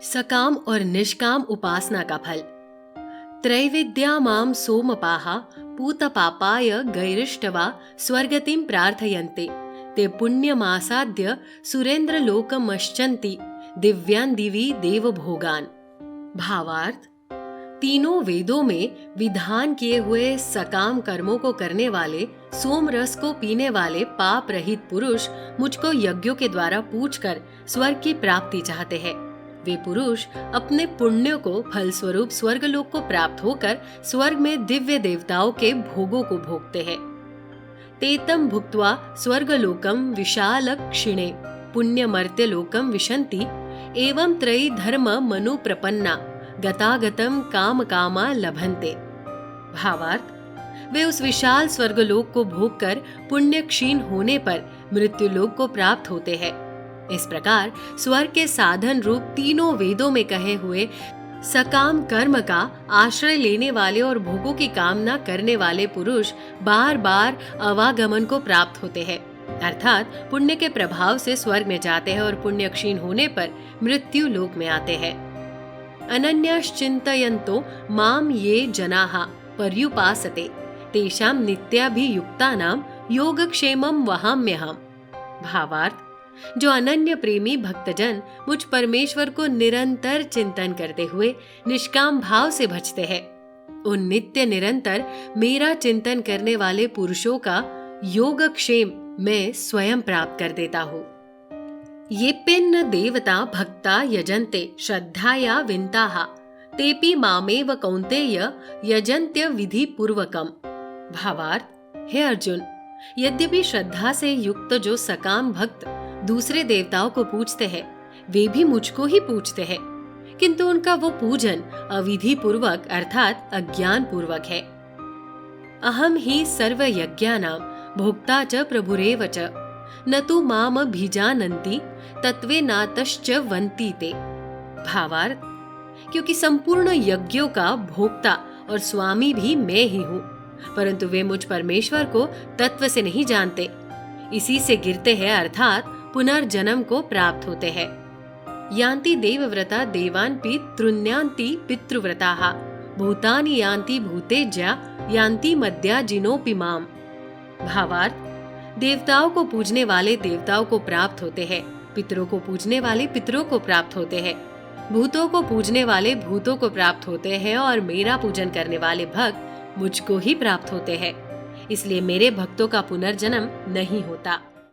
सकाम और निष्काम उपासना का फल। त्रैविद्या माम सोमपाहा पूतपापाय गैरिष्टवा स्वर्गतिम प्रार्थयन्ते ते पुण्यमासाद्य सुरेंद्रलोकमश्चन्ति दिव्यान दिवी देवभोगान। भावार्थ, तीनों वेदों में विधान किए हुए सकाम कर्मों को करने वाले, सोम रस को पीने वाले पाप रहित पुरुष मुझको यज्ञों के द्वारा पूछकर स्वर्ग की प्राप्ति चाहते हैं। वे पुरुष अपने पुण्यों को फलस्वरूप स्वर्गलोक को प्राप्त होकर स्वर्ग में दिव्य देवताओं के भोगों को भोगते हैं। तेतम भुक्त्वा स्वर्गलोकम विशाल क्षिणे पुण्यमर्त्य लोकम विशन्ति एवं त्रयी धर्म मनु प्रपन्ना गतागतम काम कामा लभन्ते। भावार्थ, वे उस विशाल स्वर्गलोक को भोगकर पुण्य क्षीण होने पर मृत्युलोक को प्राप्त होते हैं। इस प्रकार स्वर्ग के साधन रूप तीनों वेदों में कहे हुए सकाम कर्म का आश्रय लेने वाले और भोगों की कामना करने वाले पुरुष बार बार अवागमन को प्राप्त होते हैं, अर्थात पुण्य के प्रभाव से स्वर्ग में जाते हैं और पुण्य क्षीण होने पर मृत्यु लोक में आते हैं। अनन्याश्चिन्तयन्तो माम ये जनाः पर्युपासते तेषां नित्याभियुक्तानां योगक्षेमं वहाम्यहम्। भावार्थ, जो अनन्य प्रेमी भक्तजन मुझ परमेश्वर को निरंतर चिंतन करते हुए निष्काम भाव से भजते हैं, उन नित्य निरंतर मेरा चिंतन करने वाले पुरुषों का योगक्षेम मैं स्वयं प्राप्त कर देता हूँ। ये पिन्न देवता भक्ता यजन्ते श्रद्धाया विन्ताः तेपि मामेव कौन्तेय यजन्त्य विधि पूर्वकम। भावार्थ, हे अर्जुन, यद्यपि श्रद्धा से युक्त जो सकाम भक्त दूसरे देवताओं को पूजते हैं, वे भी मुझको ही पूजते हैं, किंतु उनका वो पूजन अविधि पूर्वक अर्थात अज्ञान पूर्वक है। अहम ही सर्व यज्ञानां भोक्ता च प्रभुरेव च न तु माम भिजानन्ति तत्वेनातश्च वन्ति ते। भावार्थ, क्योंकि संपूर्ण यज्ञों का भोक्ता और स्वामी भी मैं ही हूँ, परंतु वे मुझ परमेश्वर को तत्व से नहीं जानते, इसी से गिरते हैं अर्थात पुनर्जन्म को प्राप्त होते हैं। यान्ति देवव्रता देवान् पितृन्यान्ति पितृव्रताः भूतानि यान्ति भूतेज्या यान्ति मद्या जिनोपि माम। भावार्थ, देवताओं को पूजने वाले देवताओं को प्राप्त होते हैं, पितरों को पूजने वाले पितरों को प्राप्त होते हैं, भूतों को पूजने वाले भूतों को प्राप्त होते हैं और मेरा पूजन करने वाले भक्त मुझको ही प्राप्त होते हैं। इसलिए मेरे भक्तों का पुनर्जन्म नहीं होता।